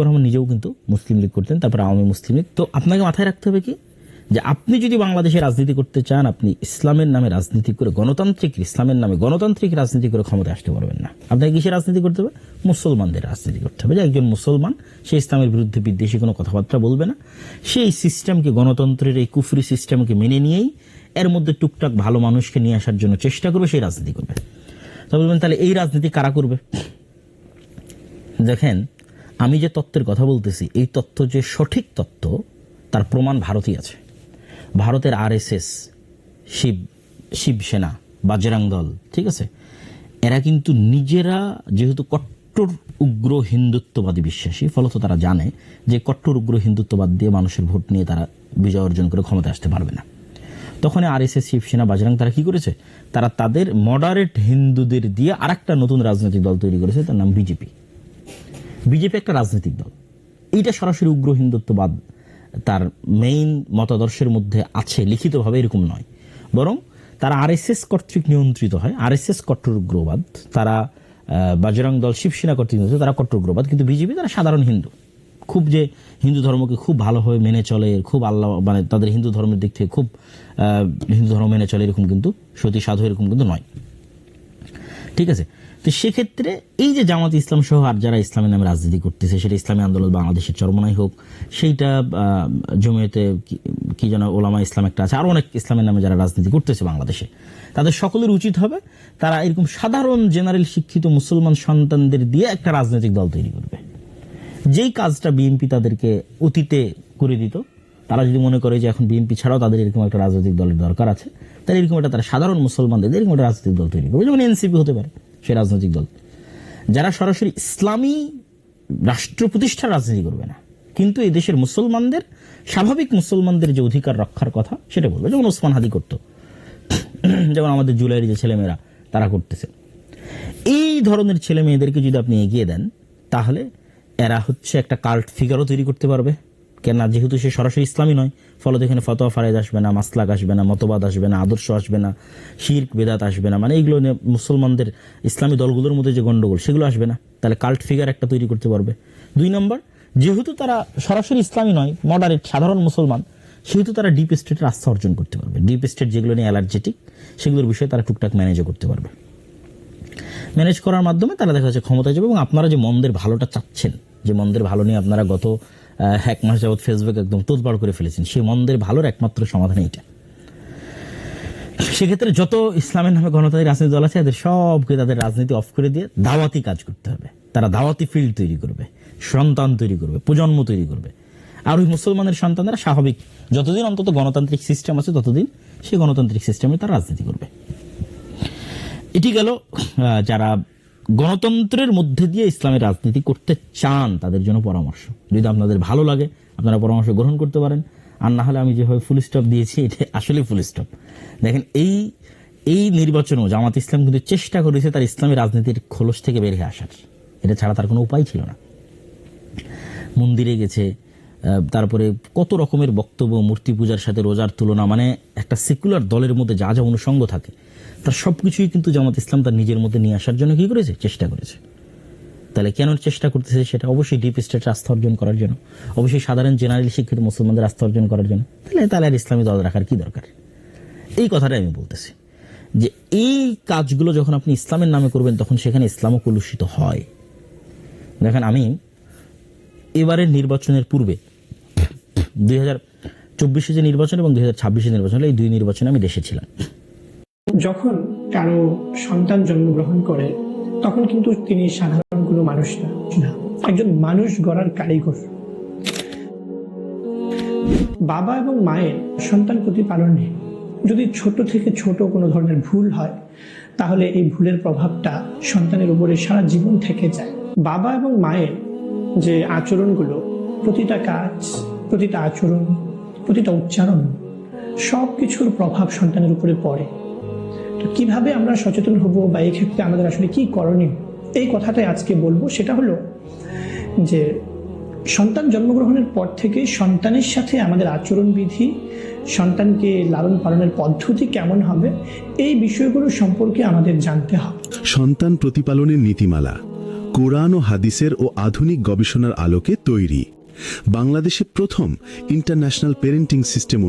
রহমান নিজেও কিন্তু মুসলিম লীগ করতেন, তারপর আওয়ামী মুসলিম লীগ। তো আপনাকে মাথায় রাখতে হবে কি, যে আপনি যদি বাংলাদেশে রাজনীতি করতে চান, আপনি ইসলামের নামে রাজনীতি করে, গণতান্ত্রিক ইসলামের নামে গণতান্ত্রিক রাজনীতি করে ক্ষমতায় আসতে পারবেন না। আপনাকে কিসের রাজনীতি করতে হবে? মুসলমানদের রাজনীতি করতে হবে। যে একজন মুসলমান, সে ইসলামের বিরুদ্ধে বিদ্বেষী কোনো কথাবার্তা বলবে না, সেই সিস্টেমকে, গণতন্ত্রের এই কুফরি সিস্টেমকে মেনে নিয়েই এর মধ্যে টুকটাক ভালো মানুষকে নিয়ে আসার জন্য চেষ্টা করবে, সেই রাজনীতি করবে। তা বলবেন তাহলে এই রাজনীতি কারা করবে? দেখেন, আমি যে তত্ত্বের কথা বলতেছি, এই তত্ত্ব যে সঠিক তত্ত্ব তার প্রমাণ ভারতই আছে। ভারতের RSS, শিবসেনা, বাজরাং দল, ঠিক আছে, এরা কিন্তু নিজেরা যেহেতু কট্টর উগ্র হিন্দুত্ববাদী বিশ্বাসী, ফলত তারা জানে যে কট্টর উগ্র হিন্দুত্ববাদ দিয়ে মানুষের ভোট নিয়ে তারা বিজয় অর্জন করে ক্ষমতায় আসতে পারবে না। তখন RSS, শিবসেনা, বাজরাং তারা কি করেছে? তারা তাদের মডারেট হিন্দুদের দিয়ে আরেকটা নতুন রাজনৈতিক দল তৈরি করেছে, তার নাম বিজেপি। বিজেপি একটা রাজনৈতিক দল, এইটা সরাসরি উগ্র হিন্দুত্ববাদ তার মেইন মতাদর্শের মধ্যে আছে, লিখিতভাবে এরকম নয়, বরং তারা RSS কর্তৃক নিয়ন্ত্রিত হয়। RSS কট্টর উগ্রবাদ, তারা বাজরং দল, শিবসেনা কর্তৃক নিয়ন্ত্রিত, তারা কট্টর উগ্রবাদ। কিন্তু বিজেপি তারা সাধারণ হিন্দু, খুব যে হিন্দু ধর্মকে খুব ভালোভাবে মেনে চলে, খুব আল্লাহ মানে তাদের হিন্দু ধর্মের দিক থেকে খুব হিন্দু ধর্ম মেনে চলে এরকম কিন্তু, সতী সাধু এরকম কিন্তু নয়, ঠিক আছে। তো সেক্ষেত্রে এই যে জামাত ইসলাম সহ আর যারা ইসলামের নামে রাজনীতি করতেছে, সেটা ইসলামী আন্দোলন বাংলাদেশের চরমনাই হোক, সেইটা জমিয়তে কি যেন ওলামা ইসলাম একটা আছে, আর অনেক ইসলামের নামে যারা রাজনীতি করতেছে বাংলাদেশে, তাদের সকলের উচিত হবে তারা এরকম সাধারণ জেনারেল শিক্ষিত মুসলমান সন্তানদের দিয়ে একটা রাজনৈতিক দল তৈরি করবে। যেই কাজটা বিএনপি তাদেরকে অতীতে করে দিত, তারা যদি মনে করে যে এখন বিএনপি ছাড়াও তাদের এরকম একটা রাজনৈতিক দলের দরকার আছে, তাহলে এরকম একটা তারা সাধারণ মুসলমানদের এরকম একটা রাজনৈতিক দল তৈরি করবে, যেমন এনসিপি হতে পারে সেই রাজনৈতিক দল, যারা সরাসরি ইসলামী রাষ্ট্র প্রতিষ্ঠার রাজনীতি করবে না, কিন্তু এই দেশের মুসলমানদের, স্বাভাবিক মুসলমানদের যে অধিকার রক্ষার কথা সেটা বলবে, যেমন ওসমান হাদি করত, যেমন আমাদের জুলাইয়ের যে ছেলেমেয়েরা তারা করতেছে। এই ধরনের ছেলে মেয়েদেরকে যদি আপনি এগিয়ে দেন, তাহলে এরা হচ্ছে একটা কাল্ট ফিগারও তৈরি করতে পারবে। কেন? যেহেতু সে সরাসরি ইসলামী নয়, ফলত এখানে ফতোয়া ফারায়েজ আসবে না, মাসলাক আসবে না, মতবাদ আসবে না, আদর্শ আসবে না, শিরক বেদাত আসবে না, মানে এইগুলো নিয়ে মুসলমানদের ইসলামী দলগুলোর মধ্যে যে গন্ডগোল সেগুলো আসবে না। তাহলে কাল্ট ফিগার একটা তৈরি করতে পারবে। 2 নম্বর, যেহেতু তারা সরাসরি ইসলামী নয়, মডারেট সাধারণ মুসলমান, সেহেতু তারা ডিপ স্টেটের আস্থা অর্জন করতে পারবে। ডিপ স্টেট যেগুলো নিয়ে অ্যালার্জেটিক, সেগুলোর বিষয়ে তারা টুকটাক ম্যানেজও করতে পারবে। ম্যানেজ করার মাধ্যমে তারা দেখা যাচ্ছে ক্ষমতায় যাবে। এবং আপনারা যে মন্দের ভালোটা চাচ্ছেন, যে মন্দের ভালো নিয়ে আপনারা গত 1 মাস যাবৎ ফেসবুক একদম তোলপাড় করে ফেলেছেন, সেই মন্দের ভালোর একমাত্র সমাধান এইটা। সেক্ষেত্রে যত ইসলামের নামে গণতান্ত্রিক রাজনীতি দল আছে, এদের সবকে তাদের রাজনীতি অফ করে দিয়ে দাওয়াতি কাজ করতে হবে। তারা দাওয়াতি ফিল্ড তৈরি করবে, সন্তান তৈরি করবে, প্রজন্ম তৈরি করবে। আর ওই মুসলমানের সন্তানরা স্বাভাবিক, যতদিন অন্তত গণতান্ত্রিক সিস্টেম আছে ততদিন সেই গণতান্ত্রিক সিস্টেমে তারা রাজনীতি করবে। এটি গেল যারা গণতন্ত্রের মধ্যে দিয়ে ইসলামের রাজনীতি করতে চান তাদের জন্য পরামর্শ। যদি আপনাদের ভালো লাগে আপনারা পরামর্শ গ্রহণ করতে পারেন, আর না হলে আমি যেভাবে ফুল স্টপ দিয়েছি এটা আসলে ফুল স্টপ। দেখেন, এই নির্বাচনেও জামাত ইসলাম কিন্তু চেষ্টা করেছে তার ইসলামী রাজনীতির খোলস থেকে বের হয়ে আসার, এটা ছাড়া তার কোনো উপায় ছিল না। মন্দিরে গেছে, তারপরে কত রকমের বক্তব্য, মূর্তি পূজার সাথে রোজার তুলনা, মানে একটা সেকুলার দলের মধ্যে যা যা অনুষঙ্গ থাকে তার সবকিছুই কিন্তু জামাত ইসলাম তার নিজের মধ্যে নিয়ে আসার জন্য কি করেছে? চেষ্টা করেছে। তাহলে কেন চেষ্টা করতেছে? সেটা অবশ্যই ডিপ স্টেটের আস্থা অর্জন করার জন্য, অবশ্যই সাধারণ জেনারেল শিক্ষিত মুসলমানদের আস্থা অর্জন করার জন্য। তাহলে আর ইসলামী দল রাখার কি দরকার? এই কথাটাই আমি বলতেছি, যে এই কাজগুলো যখন আপনি ইসলামের নামে করবেন তখন সেখানে ইসলামও কলুষিত হয়। দেখেন, আমি এবারের নির্বাচনের পূর্বে 2024 যে নির্বাচন এবং 2026 নির্বাচন, এই 2 নির্বাচনে আমি দেশে ছিলাম। যখন কারো সন্তান জন্মগ্রহণ করে তখন কিন্তু তিনি সাধারণ কোনো মানুষ না, একজন মানুষ গড়ার কারিগর। বাবা এবং মায়ের সন্তান প্রতিপালনে যদি ছোট থেকে ছোট কোনো ধরনের ভুল হয়, তাহলে এই ভুলের প্রভাবটা সন্তানের উপরে সারা জীবন থেকে যায়। বাবা এবং মায়ের যে আচরণগুলো, প্রতিটা কাজ, প্রতিটা আচরণ, প্রতিটা উচ্চারণ, সব কিছুর প্রভাব সন্তানের উপরে পড়ে। তো কিভাবে আমরা সচেতন হব বা এই ক্ষেত্রে আমাদের আসলে কি করণীয়, এই কথাটাই আজকে বলবো। সেটা হলো যে সন্তান জন্মগ্রহণের পর থেকে সন্তানের সাথে আমাদের আচরণবিধি, সন্তানকে লালন পালনের পদ্ধতি কেমন হবে, এই বিষয়গুলো সম্পর্কে আমাদের জানতে হবে। সন্তান প্রতিপালনের নীতিমালা, কোরআন ও হাদিসের ও আধুনিক গবেষণার আলোকে তৈরি। বাংলাদেশে প্রথম ইন্টারন্যাশনাল পেরেন্টিং সিস্টেম